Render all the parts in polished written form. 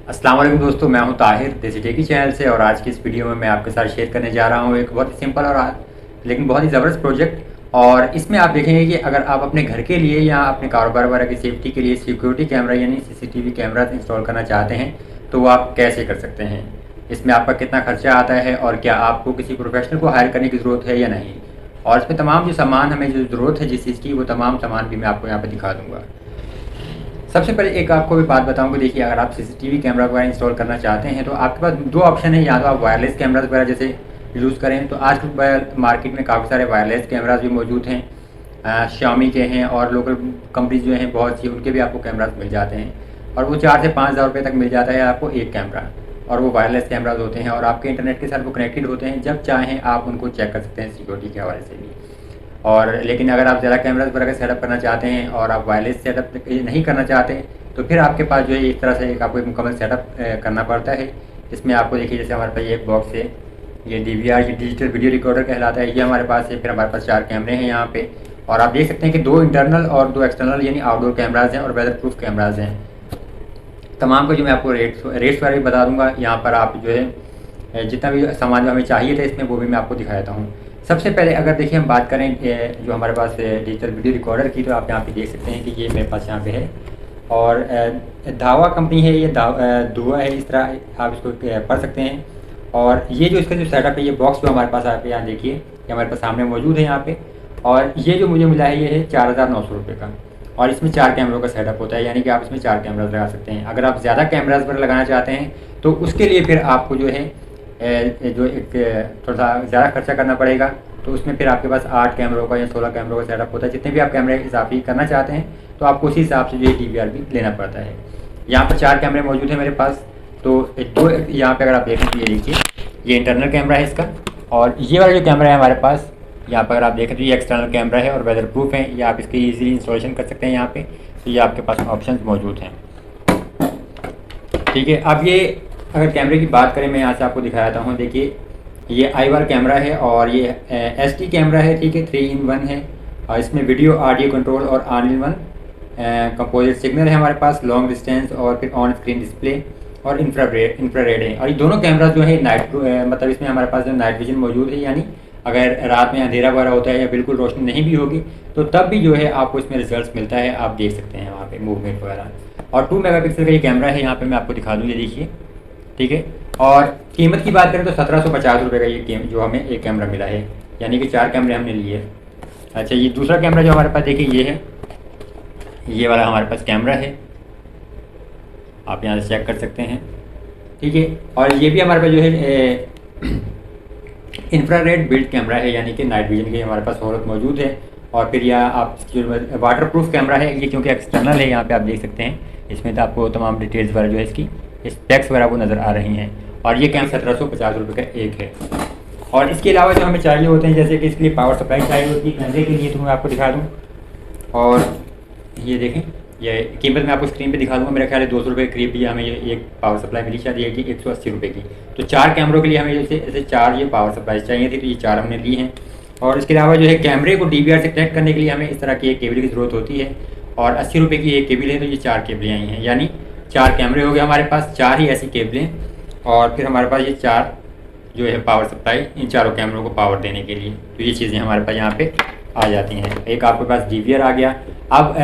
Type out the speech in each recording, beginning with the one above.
अस्सलाम वालेकुम दोस्तों, मैं हूं ताहिर देसी टेकी चैनल से। और आज की इस वीडियो में मैं आपके साथ शेयर करने जा रहा हूं एक बहुत ही सिंपल और लेकिन बहुत ही ज़बरदस्त प्रोजेक्ट। और इसमें आप देखेंगे कि अगर आप अपने घर के लिए या अपने कारोबार वगैरह की सेफ्टी के लिए सिक्योरिटी कैमरा यानी सीसीटीवी कैमरा इंस्टॉल करना चाहते हैं तो वो आप कैसे कर सकते हैं, इसमें आपका कितना खर्चा आता है और क्या आपको किसी प्रोफेशनल को हायर करने की ज़रूरत है या नहीं, और इसमें तमाम जो सामान हमें जो ज़रूरत है जिस चीज़ की, वो तमाम सामान भी मैं आपको यहाँ पर दिखा दूँगा। सबसे पहले एक आपको भी बात बताऊं कि देखिए, अगर आप सीसीटीवी कैमरा वगैरह इंस्टॉल करना चाहते हैं तो आपके पास दो ऑप्शन है। या तो आप वायरलेस कैमराज वगैरह जैसे यूज़ करें, तो आज मार्केट में काफ़ी सारे वायरलेस कैमराज भी मौजूद हैं। Xiaomi के हैं और लोकल कंपनीज जो हैं बहुत सी, उनके भी आपको कैमराज मिल जाते हैं और वो 4 से 5 हज़ार रुपये तक मिल जाता है आपको एक कैमरा। और वो वायरलेस कैमराज होते हैं और आपके इंटरनेट के साथ वो कनेक्टेड होते हैं, जब चाहें आप उनको चेक कर सकते हैं सिक्योरिटी के हवाले से भी। और लेकिन अगर आप ज़्यादा कैमराज वगैरह सेटअप करना चाहते हैं और आप वायरलेस सेटअप नहीं करना चाहते, तो फिर आपके पास जो है इस तरह से एक आपको एक मुकम्मल सेटअप करना पड़ता है। इसमें आपको देखिए, जैसे हमारे पास ये एक बॉक्स है, ये DVR ये डिजिटल वीडियो रिकॉर्डर कहलाता है, ये हमारे पास है। फिर हमारे पास 4 कैमरे हैं यहाँ पे, और आप देख सकते हैं कि 2 इंटरनल और 2 एक्सटर्नल यानी आउटडोर कैमराज हैं और वेदर प्रूफ कैमराज हैं। तमाम को जो मैं आपको रेट्स वगैरह भी बता दूंगा। यहाँ पर आप जो है जितना भी सामान जो हमें चाहिए था इसमें, वो भी मैं आपको दिखा देता हूँ। सबसे पहले अगर देखिए हम बात करें जो हमारे पास डिजिटल वीडियो रिकॉर्डर की, तो आप यहाँ पे देख सकते हैं कि ये मेरे पास यहाँ पे है और धावा कंपनी है, ये धुआ है, इस तरह आप इसको पढ़ सकते हैं। और ये जो इसका जो सेटअप है, ये बॉक्स जो हमारे पास आप यहाँ देखिए, ये हमारे पास सामने मौजूद है यहाँ पे। और ये जो मुझे मिला है, ये है 4,900 रुपये का, और इसमें 4 कैमरों का सेटअप होता है, यानी कि आप इसमें 4 कैमराज लगा सकते हैं। अगर आप ज़्यादा कैमराज पर लगाना चाहते हैं तो उसके लिए फिर आपको जो है जो एक थोड़ा सा ज़्यादा खर्चा करना पड़ेगा। तो उसमें फिर आपके पास 8 कैमरों का या 16 कैमरों का सेटअप होता है। जितने भी आप कैमरे इजाफी करना चाहते हैं तो आपको उसी हिसाब से जो है DVR भी लेना पड़ता है। यहाँ पर 4 कैमरे मौजूद हैं मेरे पास। तो दो यहाँ पे अगर आप देखें तो ये देखिए, ये इंटरनल कैमरा है इसका, और ये वाला जो कैमरा है हमारे पास, यहाँ पर अगर आप देखें तो ये एक्सटर्नल कैमरा है और वेदर प्रूफ है। ये आप इसकी ईजिली इंस्टॉलेशन कर सकते हैं यहाँ पे। तो ये आपके पास ऑप्शन मौजूद हैं, ठीक है। अब ये अगर कैमरे की बात करें, मैं यहाँ से आपको दिखा देता हूँ। देखिए, ये IR कैमरा है और ये SD कैमरा है, ठीक है, 3-in-1 है। और इसमें वीडियो ऑडियो कंट्रोल और ऑल-इन-वन कंपोजिट सिग्नल है हमारे पास, लॉन्ग डिस्टेंस और फिर ऑन स्क्रीन डिस्प्ले और इंफ्रारेड है। और ये दोनों कैमरा जो है नाइट मतलब इसमें हमारे पास जो नाइट विजन मौजूद है, यानी अगर रात में अंधेरा वगैरह होता है या बिल्कुल रोशनी नहीं भी होगी तो तब भी जो है आपको इसमें रिजल्ट मिलता है, आप देख सकते हैं वहाँ पे मूवमेंट वगैरह। और 2 मेगापिक्सल का ये कैमरा है, यहाँ पे मैं आपको दिखा दूँ, ये देखिए, ठीक है। और कीमत की बात करें तो 1750 रुपये का ये जो हमें एक कैमरा मिला है, यानी कि 4 कैमरे हमने लिए। अच्छा, ये दूसरा कैमरा जो हमारे पास देखिए, ये है, ये वाला हमारे पास कैमरा है, आप यहाँ से चेक कर सकते हैं, ठीक है। और ये भी हमारे पास जो है इंफ्रारेड बिल्ड कैमरा है, यानी कि नाइट विजन की हमारे पास सहूलत मौजूद है। और फिर यह आप जो वाटर प्रूफ कैमरा है, ये क्योंकि एक्सटर्नल है, यहाँ पे आप देख सकते हैं, इसमें तो आपको तमाम डिटेल्स वगैरह जो है इसकी स्पेक्स वगैरह वो नज़र आ रही हैं। और ये कैमरा 1750 रुपये का एक है। और इसके अलावा जो हमें चाहिए होते हैं, जैसे कि इसके लिए पावर सप्लाई चाहिए होती है कैमरे के लिए, तो मैं आपको दिखा दूँ। और ये देखें, ये कीमत मैं आपको स्क्रीन पे दिखा दूँगा। मेरा ख्याल है 200 रुपये के करीब भी हमें ये एक पावर सप्लाई मिली, शायद ये कि 180 रुपये की। तो 4 कैमरों के लिए हमें जैसे ऐसे 4 ये पावर सप्लाई चाहिए थी, तो ये 4 हमने ली हैं। और इसके अलावा जो है कैमरे को DVR से कनेक्ट करने के लिए हमें इस तरह की एक केबल की ज़रूरत होती है, और 80 रुपये की एक केबल है, तो ये 4 केबलें आई हैं, यानी 4 कैमरे हो गए हमारे पास, 4 ही ऐसी केबलें। और फिर हमारे पास ये 4 जो है पावर सप्लाई, इन चारों कैमरों को पावर देने के लिए। तो ये चीज़ें हमारे पास यहाँ पे आ जाती हैं। एक आपके पास DVR आ गया। अब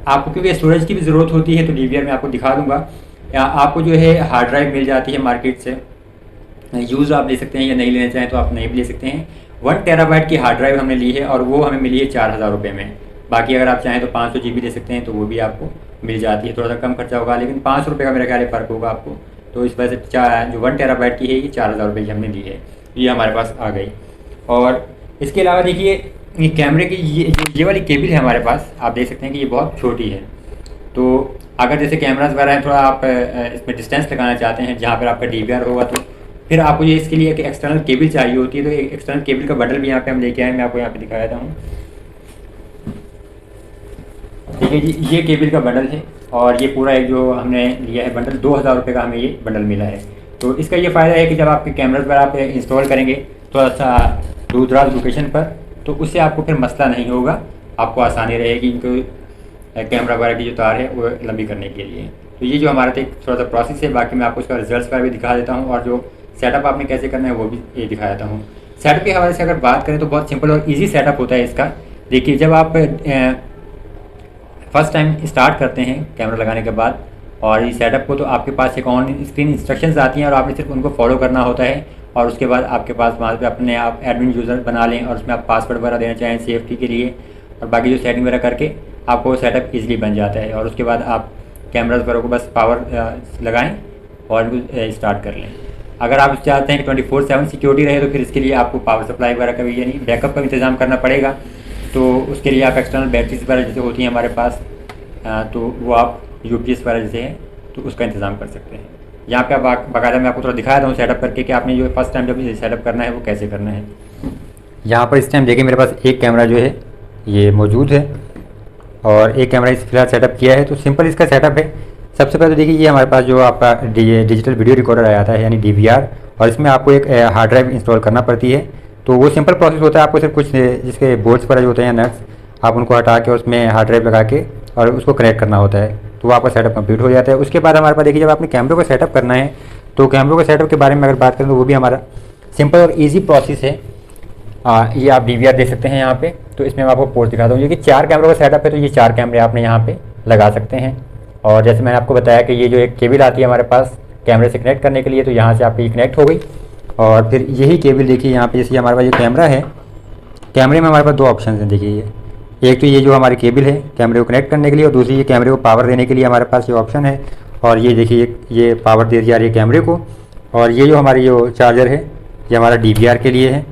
आपको क्योंकि स्टोरेज की भी ज़रूरत होती है, तो DVR में आपको दिखा दूँगा। आपको जो है हार्ड ड्राइव मिल जाती है मार्केट से, यूज़ आप ले सकते हैं, या नहीं लेना चाहें तो आप नहीं भी ले सकते हैं। 1 टेराबाइट की हार्ड ड्राइव हमने ली है और वो हमें मिली है 4000 रुपये में। बाकी अगर आप चाहें तो 500 GB ले सकते हैं, तो वो भी आपको मिल जाती है। थोड़ा सा कम खर्चा होगा, लेकिन 500 रुपये का मेरा ख्याल है फ़र्क होगा आपको। तो इस वजह से जो 1 टेराबाइट की है, ये 4000 रुपये की हमने ली है, ये हमारे पास आ गई। और इसके अलावा देखिए, ये कैमरे की ये वाली केबल है हमारे पास, आप देख सकते हैं कि ये बहुत छोटी है। तो अगर जैसे कैमराज वगैरह हैं, थोड़ा आप इसमें डिस्टेंस लगाना चाहते हैं जहाँ पर आपका DVR होगा, तो फिर आपको ये इसके लिए एक एक्सटर्नल केबल चाहिए होती है। तो एक एक्सटर्नल केबल का बंडल भी यहाँ पे हम लेके आए, मैं आपको यहाँ पे दिखा देता हूँ। ठीक है जी, ये केबल का बंडल है, और ये पूरा एक जो हमने लिया है बंडल, 2000 रुपये का हमें ये बंडल मिला है। तो इसका ये फ़ायदा है कि जब आपके कैमराज वगैरह आप इंस्टॉल करेंगे थोड़ा सा दूर दराज लोकेशन पर, तो उससे आपको फिर मसला नहीं होगा, आपको आसानी रहेगी इनको कैमरा वगैरह की जो तार है वो लंबी करने के लिए। तो ये जो हमारा थोड़ा सा प्रोसेस है, बाकी मैं आपको उसका रिजल्ट पर भी दिखा देता हूँ और जो सेटअप आपने कैसे करना है वो भी ये दिखा देता हूँ। सेटअप के हवाले से अगर बात करें तो बहुत सिंपल और ईजी सेटअप होता है इसका। देखिए, जब आप फर्स्ट टाइम स्टार्ट करते हैं कैमरा लगाने के बाद और इस सेटअप को, तो आपके पास एक ऑन स्क्रीन इंस्ट्रक्शंस आती हैं और आपने सिर्फ उनको फॉलो करना होता है। और उसके बाद आपके पास वहाँ पे अपने आप एडमिन यूज़र बना लें और उसमें आप पासवर्ड वगैरह देना चाहें सेफ्टी के लिए, और बाकी जो सेटिंग वगैरह करके आपको सेटअप ईजिली बन जाता है। और उसके बाद आप कैमराज वगैरह को बस पावर लगाएँ और स्टार्ट कर लें। अगर आप चाहते हैं कि 24/7 सिक्योरिटी रहे तो फिर इसके लिए आपको पावर सप्लाई वगैरह का भी, यानी बैकअप का इंतज़ाम करना पड़ेगा। तो उसके लिए आप एक्सटर्नल बैटरीज वगैरह जैसे होती हैं हमारे पास, तो वो आप यूपीएस वगैरह जैसे हैं तो उसका इंतज़ाम कर सकते हैं। यहाँ पे आप बाकायदा मैं आपको थोड़ा दिखाया था सेटअप करके कि आपने जो फर्स्ट टाइम जब सेटअप करना है वो कैसे करना है। यहाँ पर इस टाइम देखिए मेरे पास एक कैमरा जो है ये मौजूद है और एक कैमरा इस फिलहाल सेटअप किया है। तो सिंपल इसका सेटअप है। सबसे पहले तो देखिए ये हमारे पास जो आपका डिजिटल वीडियो रिकॉर्डर आया था है, यानी DVR, और इसमें आपको एक हार्ड ड्राइव इंस्टॉल करना पड़ती है। तो वो सिंपल प्रोसेस होता है। आपको सिर्फ कुछ जिसके बोर्ड्स पर जो होते हैं नट्स, आप उनको हटा के उसमें हार्ड ड्राइव लगा के और उसको कनेक्ट करना होता है, तो वो आपका सेटअप कंप्लीट हो जाता है। उसके बाद हमारे पास देखिए जब आपने कैमरे को सेटअप करना है तो कैमरे को सेटअप के बारे में अगर बात करें तो वो भी हमारा सिंपल और ईजी प्रोसेस है। ये आप DVR देख सकते हैं यहाँ पे। तो इसमें मैं आपको पोर्ट दिखाता हूँ। ये कि 4 कैमरों का सेटअप है, तो ये 4 कैमरे आपने यहाँ पे लगा सकते हैं। और जैसे मैंने आपको बताया कि ये जो एक केबल आती है हमारे पास कैमरे से कनेक्ट करने के लिए, तो यहाँ से आपकी कनेक्ट हो गई। और फिर यही केबल देखिए यहाँ पे, जैसे हमारे पास ये कैमरा है, कैमरे में हमारे पास 2 ऑप्शन हैं। देखिए एक तो ये जो हमारी केबल है कैमरे को कनेक्ट करने के लिए, और दूसरी ये कैमरे को पावर देने के लिए हमारे पास ये ऑप्शन है। और ये देखिए ये पावर दे दिया रही है कैमरे को। और ये जो हमारी जो चार्जर है ये हमारा DVR के लिए है।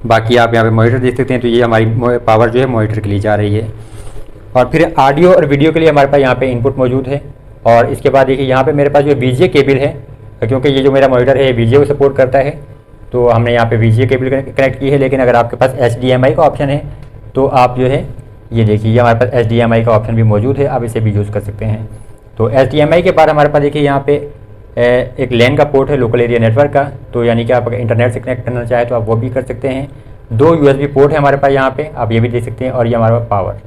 बाकी आप यहाँ पे मॉनिटर देख सकते हैं, तो ये हमारी पावर जो है मॉनिटर के लिए जा रही है। और फिर ऑडियो और वीडियो के लिए हमारे पास यहाँ पे इनपुट मौजूद है। और इसके बाद देखिए यहाँ पे मेरे पास जो VGA केबल है, क्योंकि ये जो मेरा मॉनिटर है ये VGA को सपोर्ट करता है, तो हमने यहाँ पे VGA केबल कनेक्ट की है। लेकिन अगर आपके पास HDMI का ऑप्शन है तो आप जो है ये देखिए ये हमारे पास HDMI का ऑप्शन भी मौजूद है, आप इसे भी यूज़ कर सकते हैं। तो HDMI के बाद हमारे पास देखिए यहाँ पे एक LAN का पोर्ट है, लोकल एरिया नेटवर्क का। तो यानी कि आप अगर इंटरनेट से कनेक्ट करना चाहें तो आप वो भी कर सकते हैं। 2 USB पोर्ट है हमारे पास यहाँ पे, आप ये भी देख सकते हैं। और ये हमारे पास पावर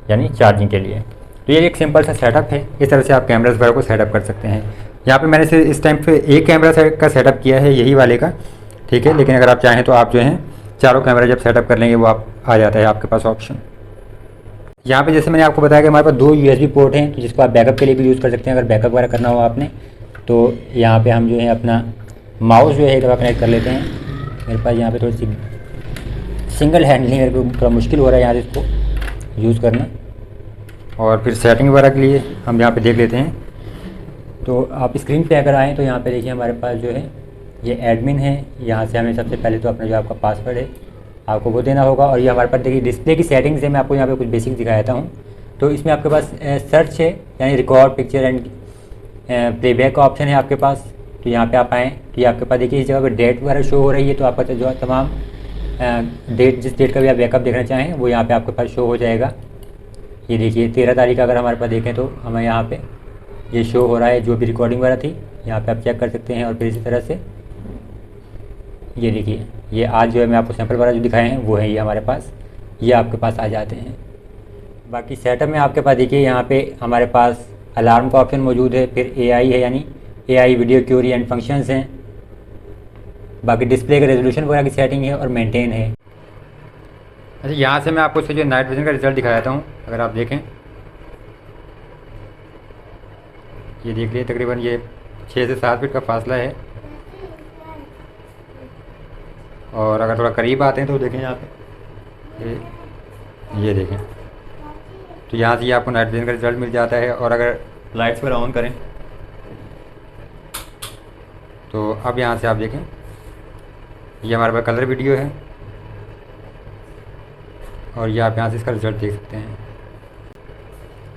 यानी चार्जिंग के लिए। तो ये एक सिंपल सा सेटअप है। इस तरह से आप कैमराज वगैरह को सेटअप कर सकते हैं। यहाँ पे मैंने इस टाइम पे एक कैमरा का सेटअप किया है, यही वाले का, ठीक है। लेकिन अगर आप चाहें तो आप जो है 4 कैमरा जब सेटअप कर लेंगे वो आप आ जाता है आपके पास ऑप्शन। यहाँ पे जैसे मैंने आपको बताया कि हमारे पास 2 USB पोर्ट हैं, तो जिसको आप बैकअप के लिए भी यूज़ कर सकते हैं। अगर बैकअप वगैरह करना हो आपने, तो यहाँ पे हम जो है अपना माउस जो है एक दफ़ा कनेक्ट कर लेते हैं। मेरे पास यहाँ पे थोड़ी सी सिंगल हैंडलिंग मेरे को थोड़ा मुश्किल हो रहा है यहाँ से इसको यूज़ करना। और फिर सेटिंग वगैरह के लिए हम यहाँ पे देख लेते हैं। तो आप स्क्रीन पे अगर आएँ तो यहाँ पे देखिए हमारे पास जो है ये एडमिन है। यहाँ से हमें सबसे पहले तो अपना जो आपका पासवर्ड है आपको वो देना होगा। और ये हमारे पास देखिए डिस्प्ले की सेटिंग्स है, मैं आपको यहाँ पे कुछ बेसिक दिखा देता हूँ। तो इसमें आपके पास सर्च है, यानी रिकॉर्ड पिक्चर एंड प्लेबैक का ऑप्शन है आपके पास। तो यहाँ पे आप आएँ तो ये आपके पास देखिए इस जगह पर डेट वगैरह शो हो रही है। तो आपका जो तमाम डेट, जिस डेट का भी आप बैकअप देखना चाहें वो यहाँ पे आपके पास शो हो जाएगा। ये देखिए 13 तारीख अगर हमारे पास देखें तो हमें यहाँ पे ये शो हो रहा है, जो भी रिकॉर्डिंग वगैरह थी यहाँ पे आप चेक कर सकते हैं। और फिर इसी तरह से ये देखिए ये आज जो है मैं आपको सैंपल वगैरह जो दिखाए हैं वो है ये हमारे पास, ये आपके पास आ जाते हैं। बाकी सेटअप में आपके पास देखिए यहाँ पे हमारे पास अलार्म का ऑप्शन मौजूद है, फिर AI है यानी AI video query and functions हैं। बाकी डिस्प्ले का रेजोल्यूशन वगैरह की सेटिंग है और मेंटेन है। अच्छा, यहाँ से मैं आपको इससे जो नाइट विजन का रिजल्ट दिखा देता हूँ। अगर आप देखें ये देख लिए तकरीबन ये 6 से 7 फीट का फासला है। और अगर थोड़ा करीब आते हैं तो देखें यहाँ पे ये देखें, तो यहाँ से आपको नाइट विजन का रिजल्ट मिल जाता है। और अगर लाइट्स पर ऑन करें तो अब यहाँ से आप देखें ये हमारे पास कलर वीडियो है और ये आप यहाँ से इसका रिज़ल्ट देख सकते हैं।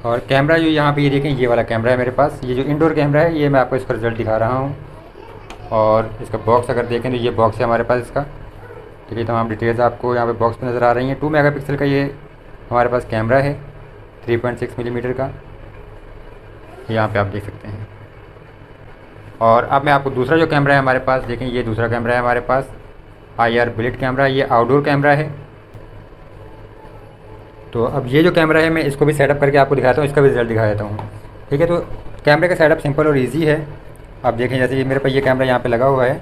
और कैमरा जो यहाँ पे ये देखें ये वाला कैमरा है मेरे पास, ये जो इंडोर कैमरा है ये मैं आपको इसका रिज़ल्ट दिखा रहा हूँ। और इसका बॉक्स अगर देखें तो ये बॉक्स है हमारे पास इसका, ठीक है। तमाम डिटेल्स आपको यहाँ पे बॉक्स पे नज़र आ रही हैं। 2 मेगापिक्सल का ये हमारे पास कैमरा है, 3.6 मिलीमीटर का, यहाँ पे आप देख सकते हैं। और अब मैं आपको दूसरा जो कैमरा है हमारे पास देखें, ये दूसरा कैमरा है हमारे पास IR बुलेट कैमरा, ये आउटडोर कैमरा है। तो अब ये जो कैमरा है मैं इसको भी सेटअप करके आपको दिखाता हूँ, इसका भी रिज़ल्ट दिखा देता हूँ। ठीक है। तो कैमरे का सेटअप सिंपल और इजी है। आप देखें जैसे ये मेरे पास ये कैमरा यहाँ पे लगा हुआ है,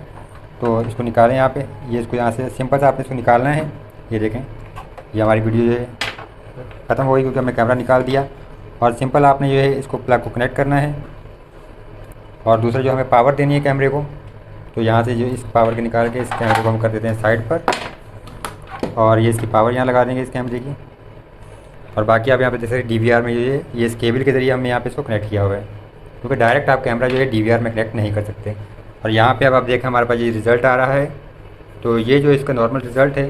तो इसको निकालें यहाँ पे, ये इसको यहाँ से सिंपल से आपने इसको निकालना है। ये देखें, ये हमारी वीडियो जो है ख़त्म हो गई क्योंकि हमने कैमरा निकाल दिया। और सिंपल आपने जो है इसको प्लग को कनेक्ट करना है, और दूसरा जो हमें पावर देनी है कैमरे को, तो यहाँ से जो इस पावर के निकाल के इस कैमरे को हम कर देते हैं साइड पर, और ये इसकी पावर यहाँ लगा देंगे इस कैमरे की। और बाकी आप यहाँ पे देख सकते DVR में जो है ये इस केबल के ज़रिए हमने यहाँ पे इसको कनेक्ट किया हुआ है, क्योंकि डायरेक्ट आप कैमरा जो है DVR में कनेक्ट नहीं कर सकते। और यहाँ पे अब आप देखें हमारे पास ये रिज़ल्ट आ रहा है, तो ये जो इसका नॉर्मल रिज़ल्ट है।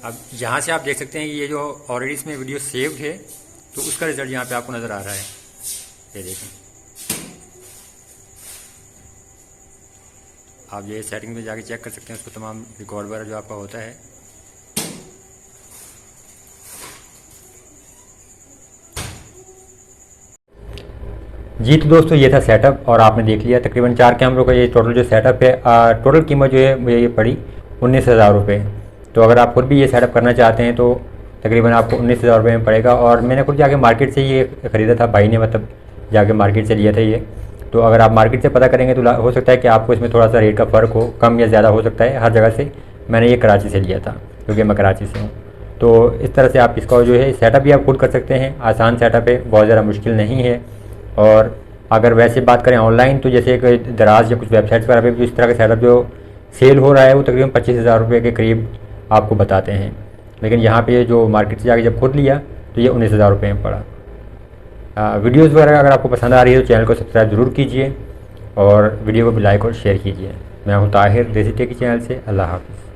अब यहाँ से आप देख सकते हैं ये जो ऑलरेडी इसमें वीडियो सेव्ड है, तो उसका रिज़ल्ट यहाँ पे आपको नज़र आ रहा है। ये देखें, आप ये सेटिंग में जाके चेक कर सकते हैं उसको, तमाम रिकॉर्ड वगैरह जो आपका होता है। जी तो दोस्तों ये था सेटअप, और आपने देख लिया तकरीबन 4 कैमरों का ये टोटल जो सेटअप है। टोटल कीमत जो है मुझे ये पड़ी 19,000 रुपये। तो अगर आप खुद भी ये सेटअप करना चाहते हैं तो तकरीबन आपको 19,000 रुपये में पड़ेगा। और मैंने खुद जाके मार्केट से ये ख़रीदा था, भाई ने मतलब जाके मार्केट से लिया था ये। तो अगर आप मार्केट से पता करेंगे तो हो सकता है कि आपको इसमें थोड़ा सा रेट का फ़र्क हो, कम या ज़्यादा हो सकता है हर जगह से। मैंने ये कराची से लिया था क्योंकि मैं कराची से हूँ। तो इस तरह से आप इसका जो है सेटअप भी आप खुद कर सकते हैं, आसान सेटअप है, बहुत ज़्यादा मुश्किल नहीं है। और अगर वैसे बात करें ऑनलाइन, तो जैसे एक दराज या कुछ वेबसाइट्स पर भी इस तरह का सेटअप जो सेल हो रहा है वो तकरीबन 25,000 रुपये के करीब आपको बताते हैं। लेकिन यहाँ पे जो मार्केट से जाके जब खुद लिया तो ये 19,000 रुपये में पड़ा। वीडियोज़ वगैरह अगर आपको पसंद आ रही है तो चैनल को सब्सक्राइब ज़रूर कीजिए, और वीडियो को भी लाइक और शेयर कीजिए। मैं हूँ ताहिर, देसी टेकी चैनल से। अल्लाह हाफ़िज़।